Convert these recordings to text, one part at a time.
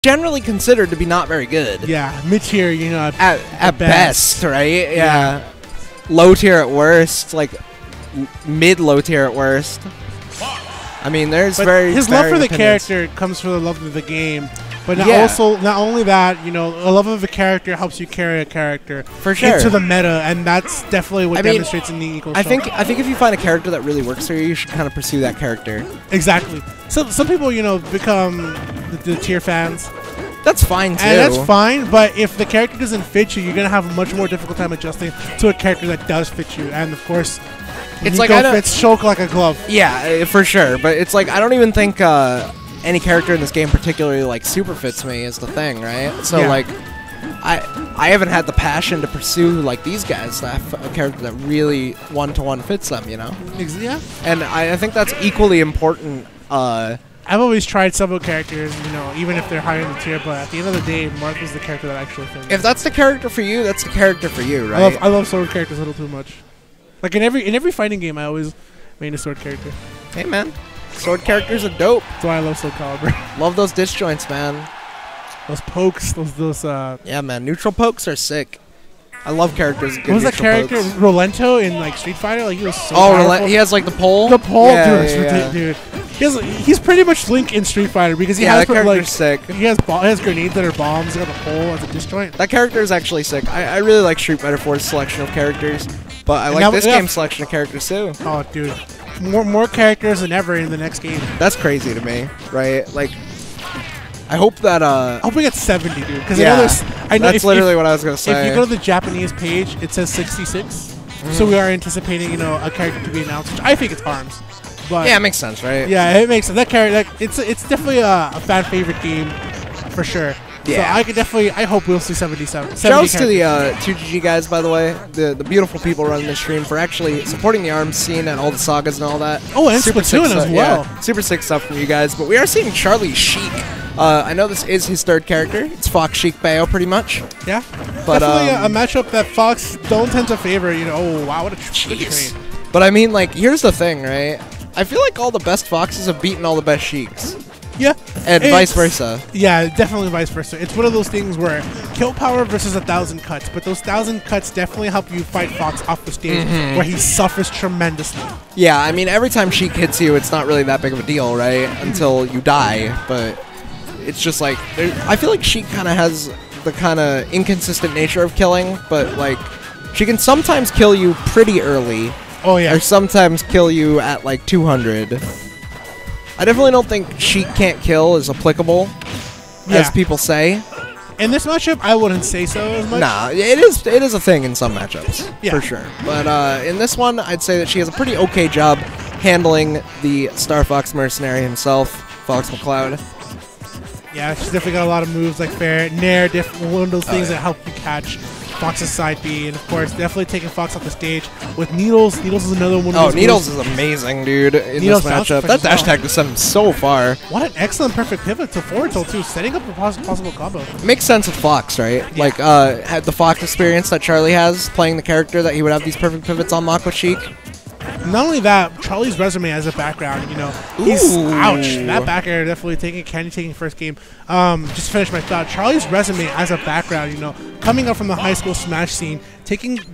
generally considered to be not very good. Yeah, mid-tier, you know, at best, right? Yeah. Low tier at worst, like mid-low tier at worst. I mean, there's his love for the character comes from the love of the game. But not only that, you know, a love of a character helps you carry a character for sure into the meta, and that's definitely what demonstrates in the Eagle. I think if you find a character that really works for you, you should kind of pursue that character. Exactly. Some people, you know, become the tier fans. That's fine too. And that's fine, but if the character doesn't fit you, you're gonna have a much more difficult time adjusting to a character that does fit you. And of course, it's Nico like fits Sheik like a glove. Yeah, for sure. But it's like I don't even think any character in this game particularly like super fits me is the thing, right? So like I haven't had the passion to pursue like these guys that have a character that really one-to-one fits them, you know? Yeah. And I think that's equally important. I've always tried several characters, you know, even if they're higher in the tier, but at the end of the day, Marth is the character that actually fits. If that's the character for you, that's the character for you, right? I love sword characters a little too much. Like in every fighting game, I always main a sword character. Hey man, sword characters are dope. That's why I love Soul Calibur. Love those disjoints, man. Those pokes, those yeah, man, neutral pokes are sick. I love characters. What was that character, Rolento, in like Street Fighter? Like he was so powerful. He has like the pole. The pole, dude. He's pretty much Link in Street Fighter because he has like sick. He has grenades that are bombs. He got the pole as a disjoint. That character is actually sick. I really like Street Fighter 4's selection of characters, but I like this game's selection of characters too. Oh, dude, more characters than ever in the next game. That's crazy to me, right? Like, I hope that I hope we get 70, dude. Because I know that's literally what I was gonna say. If you go to the Japanese page, it says 66. So we are anticipating, you know, a character to be announced, which I think it's ARMS. But yeah, it makes sense, right? Yeah, it makes sense. That character, it's definitely a fan favorite game for sure. Yeah. So I hope we'll see 77. Shouts to the 2GG guys, by the way, the beautiful people running the stream for actually supporting the ARMS scene and all the sagas and all that. Oh, and Splatoon as well. Yeah, super sick stuff from you guys. But we are seeing Charlie Sheik. I know this is his third character. It's Fox Sheik Bayo, pretty much. Yeah, but definitely a matchup that Fox don't tend to favor. You know, oh wow, what a trade. But I mean, like, here's the thing, right? I feel like all the best Foxes have beaten all the best Sheiks. Yeah. And vice versa. Yeah, definitely vice versa. It's one of those things where kill power versus 1,000 cuts, but those 1,000 cuts definitely help you fight Fox off the stage where he suffers tremendously. Yeah, I mean, every time Sheik hits you, it's not really that big of a deal, right? Until you die, but it's just like, I feel like Sheik kind of has the kind of inconsistent nature of killing, but like, she can sometimes kill you pretty early. Oh, yeah. Or sometimes kill you at like 200. I definitely don't think Sheik can't kill is applicable, as people say. In this matchup, I wouldn't say so as much. Nah, it is a thing in some matchups, for sure. But in this one, I'd say that she has a pretty okay job handling the Star Fox mercenary himself, Fox McCloud. Yeah, she's definitely got a lot of moves like fair, nair, one of those things that help you catch Fox's side B, and of course, definitely taking Fox off the stage with Needles. Needles is another one of those Needles is amazing, dude, in this matchup. That dash tag just sent him so far. What an excellent perfect pivot to forward tilt, too, setting up a possible combo. Makes sense with Fox, right? Yeah. Like, had the Fox experience that Charlie has, playing the character, that he would have these perfect pivots on Mako Sheik. Not only that, Charlie's resume as a background, you know, he's ouch. That back air definitely taking first game. Just to finish my thought, Charlie's resume as a background, you know, coming up from the high school Smash scene,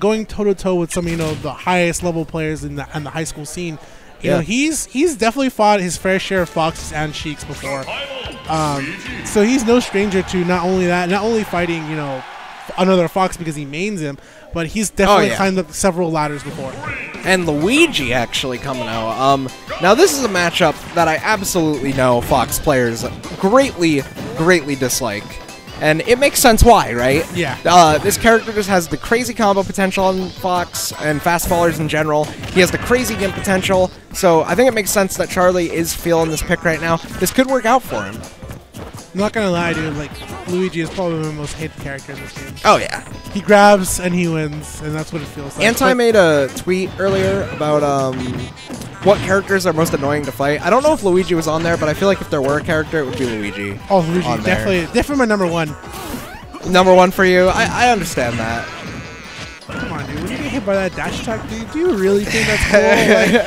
going toe to toe with some, you know, the highest level players in the high school scene. You know, he's definitely fought his fair share of Foxes and Sheiks before. So he's no stranger to not only fighting, you know, another Fox because he mains him, but he's definitely climbed up several ladders before. And Luigi actually coming out. Now this is a matchup that I absolutely know Fox players greatly dislike. And it makes sense why, right? Yeah. This character just has the crazy combo potential on Fox and fast fallers in general. He has the crazy gimp potential. So I think it makes sense that Charlie is feeling this pick right now. This could work out for him. I'm not gonna lie, dude. Like, Luigi is probably the most hated character in this game. Oh yeah. He grabs and he wins, and that's what it feels like. Anti made a tweet earlier about what characters are most annoying to fight. I don't know if Luigi was on there, but I feel like if there were a character, it would be Luigi. Oh, Luigi, definitely my number one. Number one for you? I understand that. Come on, dude. When you get hit by that dash attack, dude, do you really think that's cool?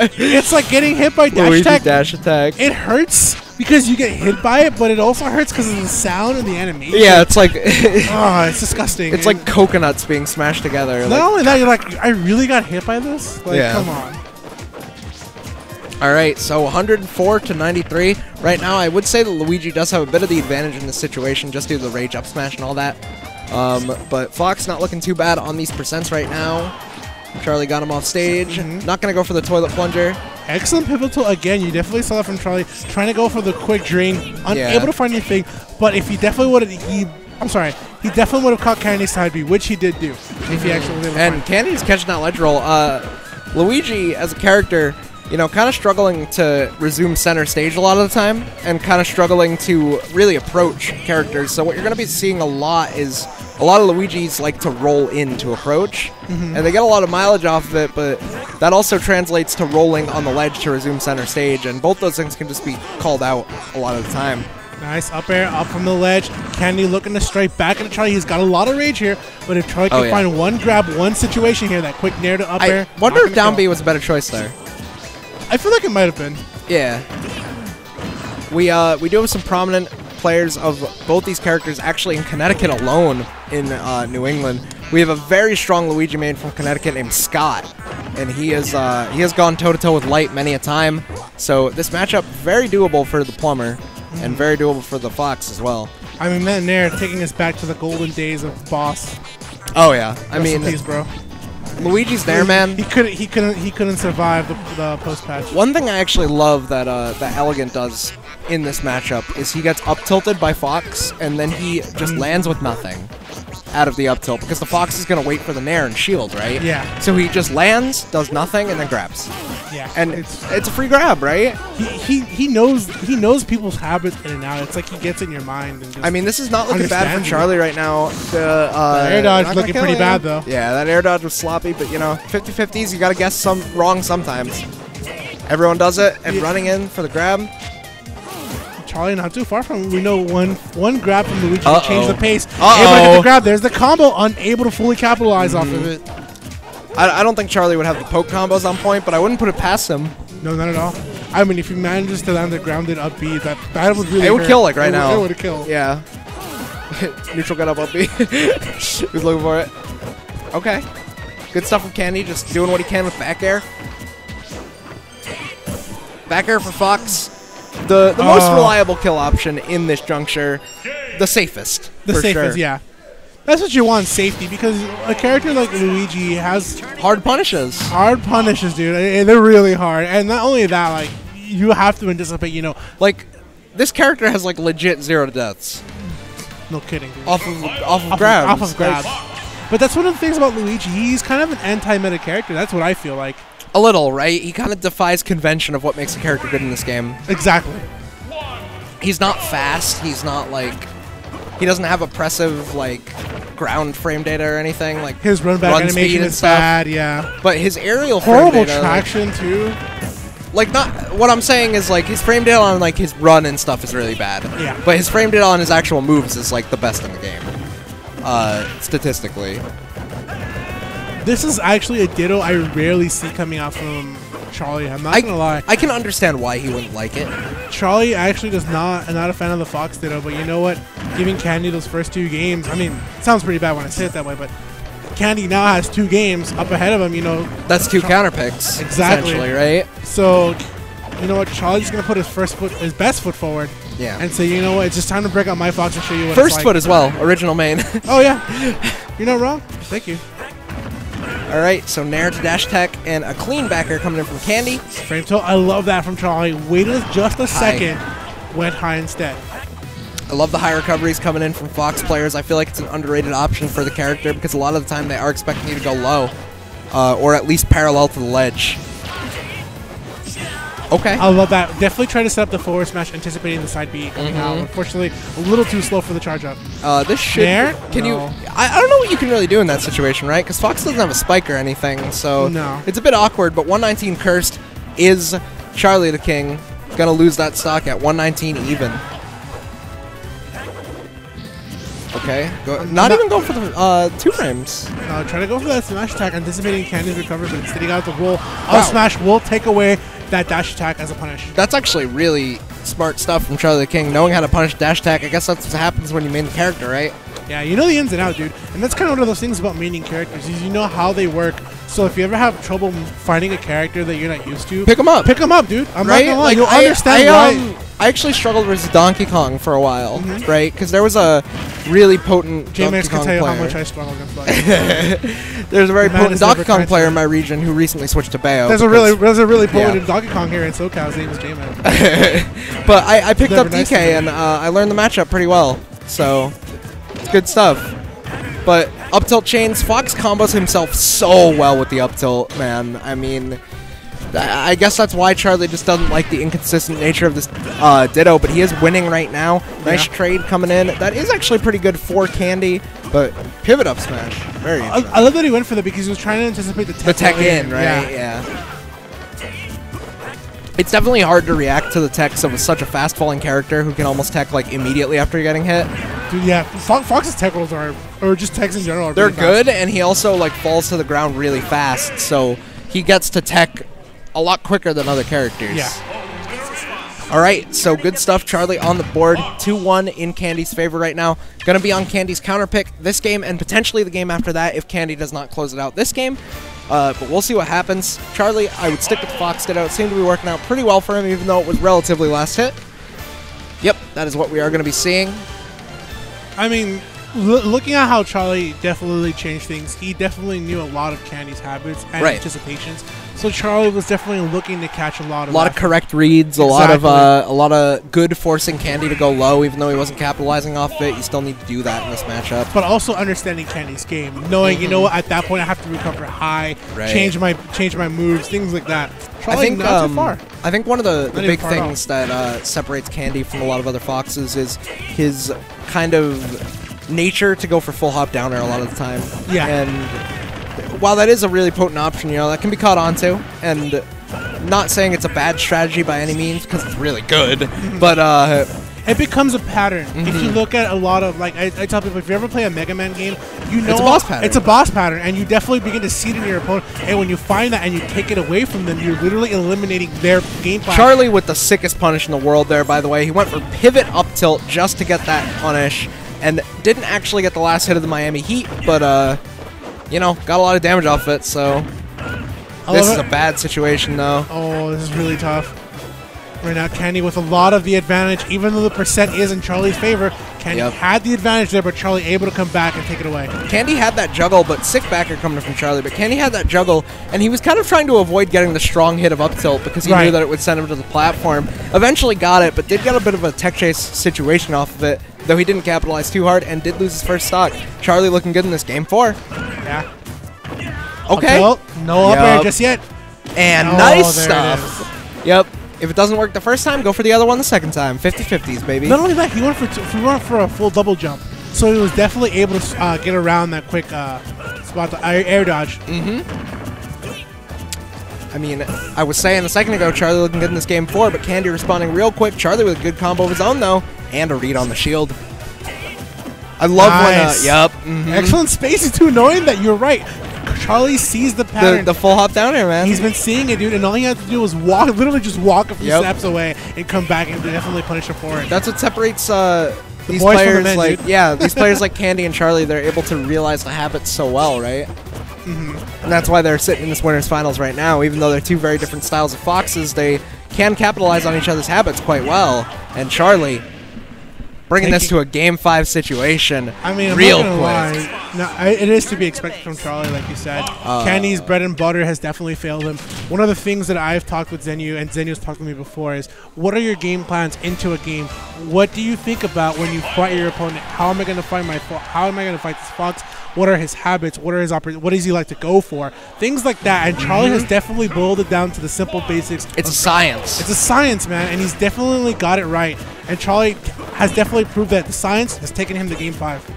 Like, it's like getting hit by dash attack. Dash attack. It hurts, because you get hit by it, but it also hurts because of the sound and the animation. Yeah, it's like oh, it's disgusting. It's like coconuts being smashed together. Not only that, you're like, I really got hit by this. Like, yeah. Come on. All right, so 104 to 93. Right now, I would say that Luigi does have a bit of the advantage in this situation, just due to the rage up smash and all that. But Fox not looking too bad on these percents right now. Charlie got him off stage. Not going to go for the toilet plunger. Excellent pivotal again. You definitely saw that from Charlie, trying to go for the quick drain, unable to find anything. But if he definitely would have, he definitely would have caught Candy's side B, which he did do. If he actually was able to and Candy's catching that ledge roll. Luigi as a character, you know, kind of struggling to resume center stage a lot of the time, and kind of struggling to really approach characters. So what you're going to be seeing a lot is a lot of Luigis like to roll in to approach, and they get a lot of mileage off of it, but that also translates to rolling on the ledge to resume center stage, and both those things can just be called out a lot of the time. Nice up air, up from the ledge. Candy looking to strike back into Charlie. He's got a lot of rage here, but if Charlie can find one grab, one situation here, that quick nair to up air. I wonder if down B was a better choice there. I feel like it might have been. Yeah. We do have some prominent players of both these characters actually in Connecticut alone in New England. We have a very strong Luigi main from Connecticut named Scott, and he has gone toe-to-toe with Light many a time. So this matchup, very doable for the Plumber, and very doable for the Fox as well. I mean, that nair taking us back to the golden days of Boss. Oh yeah, I mean, peace, bro. Luigi's there, man. He couldn't survive the post patch. One thing I actually love that that Elegant does in this matchup is he gets up tilted by Fox, and then he just lands with nothing out of the up tilt, because the Fox is gonna wait for the nair and shield, right? Yeah. So he just lands, does nothing, and then grabs. Yeah. And it's a free grab, right? He knows people's habits in and out. It's like he gets in your mind. And just I mean, this is not looking bad for Charlie right now. The air dodge looking pretty bad though. Yeah, that air dodge was sloppy, but you know, 50-50s, you gotta guess some wrong sometimes. Everyone does it, and running in for the grab. Charlie not too far from him. We know one grab from Luigi to change the pace. Able to get the grab. There's the combo, unable to fully capitalize off of it. I don't think Charlie would have the poke combos on point, but I wouldn't put it past him. No, not at all. I mean, if he manages to land the grounded up B, that would really it would kill, like, right now. It would kill. Yeah. Neutral got up B. He's looking for it. Okay. Good stuff from Candy, just doing what he can with back air. Back air for Fox. The most reliable kill option in this juncture. The safest. The safest, yeah. That's what you want, safety, because a character like Luigi has hard punishes. Hard punishes, dude. They're really hard. And not only that, like, you have to anticipate, you know. Like, this character has, like, legit 0 deaths. No kidding, dude. Off of grabs. Off of grabs. But that's one of the things about Luigi. He's kind of an anti-meta character. That's what I feel like. A little, right? He kind of defies convention of what makes a character good in this game. Exactly. He's not fast. He's not, like... He doesn't have oppressive, like, ground frame data or anything. Like his run back animation is bad, yeah. But his aerial horrible frame data, traction too. Like, not what I'm saying is, like, his frame data on, like, his run and stuff is really bad. Yeah. But his frame data on his actual moves is, like, the best in the game, statistically. This is actually a ditto I rarely see coming out from Charlie. I'm not gonna lie. I can understand why he wouldn't like it. Charlie actually not a fan of the Fox ditto, but you know what? Giving Candy those first 2 games, I mean, it sounds pretty bad when I say it that way, but Candy now has 2 games up ahead of him, you know. That's 2 counter picks, exactly, essentially, right? So, you know what? Charlie's gonna put his best foot forward. Yeah. And say, you know what? It's just time to break out my Fox and show you what first it's like. foot as well, original main. Oh yeah, you're not wrong. Thank you. All right, so nair to dash tech and a clean backer coming in from Candy. Frame tilt, I love that from Charlie. Waited just a second, went high instead. I love the high recoveries coming in from Fox players. I feel like it's an underrated option for the character because a lot of the time they are expecting you to go low, or at least parallel to the ledge. Okay. I love that. Definitely try to set up the forward smash, anticipating the side B coming out. Unfortunately, a little too slow for the charge up. This should. Can you? I don't know what you can really do in that situation, right? Because Fox doesn't have a spike or anything, so it's a bit awkward. But 119 cursed is Charlie the King. Gonna lose that stock at 119 even. Okay. Not even going for the 2 frames. Try to go for that smash attack, anticipating Candy's recovery, but instead he got the roll. Up smash will take away that dash attack as a punish. That's actually really smart stuff from Charlie the King, knowing how to punish dash attack. I guess that's what happens when you main the character, right? Yeah, you know the ins and outs, dude. And that's kind of one of those things about maining characters, is you know how they work. So if you ever have trouble finding a character that you're not used to, pick them up. Pick them up, dude. I'm right? not gonna lie. Like, You'll understand why. I actually struggled with Donkey Kong for a while, right? Because there was a really potent Donkey Kong can tell you player. how much I struggled against. There's a very potent Donkey Kong player in my region who recently switched to Bayo. There's a really potent Donkey Kong here in SoCal. His name is J-Man. But I picked up DK and I learned the matchup pretty well, so it's good stuff. But up tilt chains, Fox combos himself so well with the up tilt, man. I mean, I guess that's why Charlie just doesn't like the inconsistent nature of this Ditto, but he is winning right now. Nice trade coming in. That is actually pretty good for Candy, but pivot up smash. Very interesting. I love that he went for that because he was trying to anticipate the tech in, right? Yeah. It's definitely hard to react to the techs of such a fast-falling character who can almost tech like immediately after getting hit. Dude, yeah, Fox's tech rolls are, or just techs in general, are they're really good, fast. And he also like falls to the ground really fast, so he gets to tech a lot quicker than other characters. Yeah. All right, so good stuff. Charlie on the board, 2-1 in Candy's favor right now. Going to be on Candy's counter pick this game and potentially the game after that if Candy does not close it out this game. But we'll see what happens. Charlie, I would stick with Fox Ditto. It seemed to be working out pretty well for him, even though it was relatively last hit. Yep, that is what we are going to be seeing. I mean, looking at how Charlie definitely changed things, he definitely knew a lot of Candy's habits and anticipations. So Charlie was definitely looking to catch a lot of correct reads, a lot of good forcing Candy to go low, even though he wasn't capitalizing off of it. You still need to do that in this matchup. But also understanding Candy's game, knowing you know what, at that point I have to recover high, change my moves, things like that. Charlie, I think not too far. I think one of the big things that separates Candy from a lot of other Foxes is his kind of nature to go for full hop down air a lot of the time. Yeah. And while that is a really potent option, you know, that can be caught onto, and not saying it's a bad strategy by any means, because it's really good, but it becomes a pattern. If you look at a lot of, like, I tell people, if you ever play a Mega Man game, you know it's a boss pattern. It's a boss pattern, and you definitely begin to see it in your opponent, and when you find that and you take it away from them, you're literally eliminating their game plan. Charlie with the sickest punish in the world there, by the way. He went for pivot up tilt just to get that punish, and didn't actually get the last hit of the Miami Heat, but, you know, got a lot of damage off it, so this is a bad situation, though. Oh, this is really tough. Right now, Candy with a lot of the advantage, even though the percent is in Charlie's favor. Candy had the advantage there, but Charlie able to come back and take it away. Candy had that juggle, but sick backer coming from Charlie, but Candy had that juggle, and he was kind of trying to avoid getting the strong hit of up tilt because he knew that it would send him to the platform. Eventually got it, but did get a bit of a tech chase situation off of it, though he didn't capitalize too hard and did lose his first stock. Charlie looking good in this game 4. Yeah. Okay. No up air just yet. And nice stuff. Yep. If it doesn't work the first time, go for the other one the second time. 50-50s, baby. Not only that, he went for a full double jump. So he was definitely able to get around that quick spot, air dodge. I mean, I was saying a second ago, Charlie looking good in this game 4, but Candy responding real quick. Charlie with a good combo of his own, though, and a read on the shield. I love when, Excellent spacing, too, knowing that you're right. Charlie sees the pattern. The full hop down here, man. He's been seeing it, dude, and all he had to do was walk, literally just walk a few steps away and come back and definitely punish him for it. That's what separates these players, these players like Candy and Charlie. They're able to realize the habits so well, right? And that's why they're sitting in this winners finals right now. Even though they're two very different styles of Foxes, they can capitalize on each other's habits quite well. And Charlie bringing this to a game 5 situation. I mean, real I'm not gonna quick. lie. No, it is to be expected from Charlie, like you said. Candy's bread and butter has definitely failed him. One of the things that I've talked with Zenu, and Zenu's talked with me before, is what are your game plans into a game? What do you think about when you fight your opponent? How am I going to fight How am I going to fight this Fox? What are his habits? What are his what does he like to go for? Things like that. And Charlie has definitely boiled it down to the simple basics. It's a science. It's a science, man, and he's definitely got it right. And Charlie has definitely proved that the science has taken him to game 5.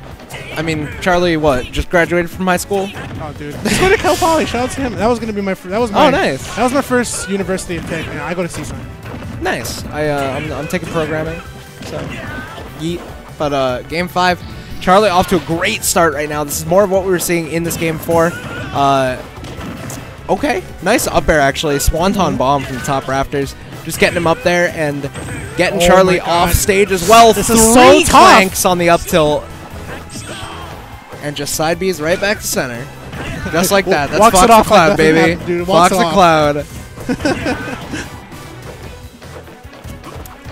I mean, Charlie, what? Just graduated from high school? Oh, dude. He's going to Cal Poly. Shout out to him. That was going to be my. Nice. That was my first university of tech. I go to CSUN. Nice. I'm taking programming. So, yeet. But game 5, Charlie off to a great start right now. This is more of what we were seeing in this game 4. Okay, nice up air actually. Swanton bomb from the top rafters. just getting him up there and getting Oh Charlie my God. off stage as well. This 3 is so tough. clanks on the up tilt. And just side B's right back to center. Just like that. That's Walks Fox it the off Cloud, like baby. nothing happened, dude. Walks Fox it the off. Cloud.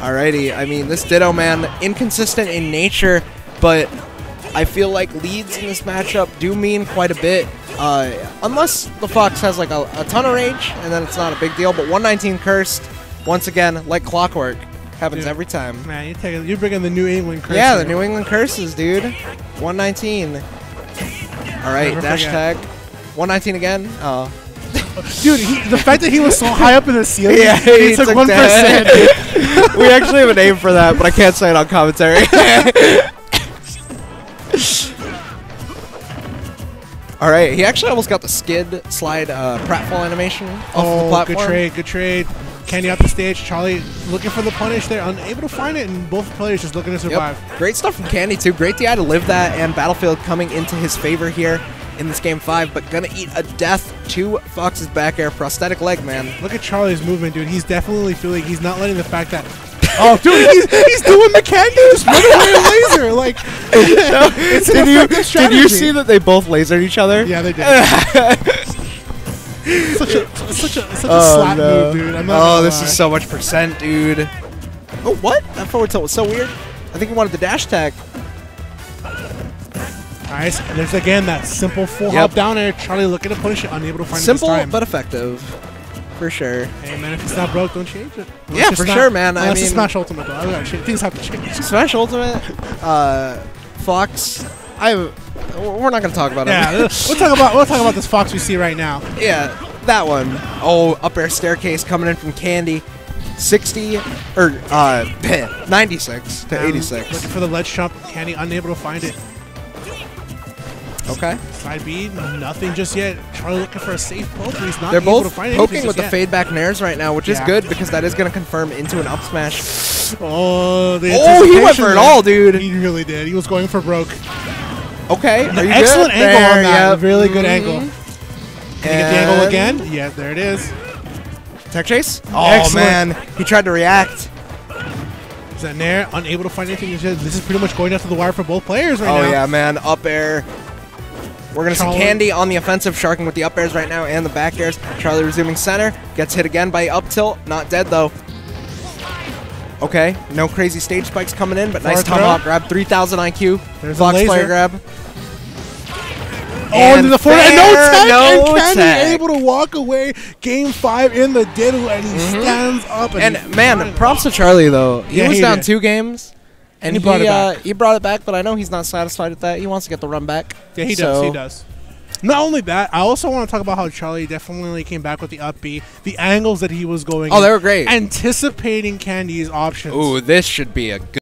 Alrighty, I mean, this Ditto, man, inconsistent in nature, but I feel like leads in this matchup do mean quite a bit. Unless the Fox has like a ton of rage, and then it's not a big deal, but 119 cursed, once again, like clockwork, happens every time. Man, you're bringing the New England curse. Yeah, here. the New England curses, dude. 119. Alright, Never dash forget. tag. 119 again. Oh. Dude, the fact that he was so high up in the ceiling, Yeah, he took 1%. that. We actually have a name for that, but I can't say it on commentary. Alright, he actually almost got the skid slide pratfall animation off of the platform. Good trade. Candy off the stage. Charlie looking for the punish there, unable to find it, and both players just looking to survive. Yep. Great stuff from Candy, too. Great DI to live that, and Battlefield coming into his favor here in this game 5, but gonna eat a death to Fox's back air prosthetic leg, man. Look at Charlie's movement, dude. He's definitely feeling, he's not letting the fact that, oh, dude, he's doing the Candy, just run away a laser. Like, it's an effective strategy. Did you see that they both lasered each other? Yeah, they did. such a slap move, dude. I'm not gonna this lie. is so much percent, dude. Oh, what? That forward tilt was so weird. I think he wanted the dash tag. Nice. And there's again that simple full hop down air. Charlie looking to punish it, unable to find it this Simple time. but effective, for sure. Hey man, if it's not broke, don't change it. Yeah, for sure, man. I Unless mean, it's Smash Ultimate, though. Things have to change. Smash Ultimate, Fox. We're not gonna talk about Yeah, it. we'll talk about this Fox we see right now. Yeah, that one. Oh, up air staircase coming in from Candy. 60 or 96 to 86. Looking for the ledge jump. Candy unable to find it. Okay. Side B, nothing just yet. Charlie looking for a safe poke, but he's not They're able to both find poking with the yet. fade back nairs right now, which is good because that is going to confirm into an up smash. Oh, he went for it all, dude. He really did. He was going for broke. Okay, are you Excellent good? angle There, on that. yep. Really good angle. Can you get the angle again? Yeah, there it is. Tech chase? Oh, Excellent. man. He tried to react. Is that Nair unable to find anything? This is pretty much going after the wire for both players right now. Oh, yeah, man. Up air. We're going to see Candy on the offensive, sharking with the up airs right now and the back airs. Charlie resuming center. Gets hit again by up tilt. Not dead, though. Okay. No crazy stage spikes coming in, but nice tomahawk grab. 3,000 IQ. There's Fox a laser. player grab. Oh, into the forward, and no tech, no and Candy tech. able to walk away. Game 5 in the diddle, and he stands up. And man, props to Charlie though. He was down 2 games, and he brought it back. He brought it back, but I know he's not satisfied with that. He wants to get the run back. Yeah, he does. He does. Not only that, I also want to talk about how Charlie definitely came back with the up B, the angles that he was going. Oh, they were great. Anticipating Candy's options. Ooh, this should be a good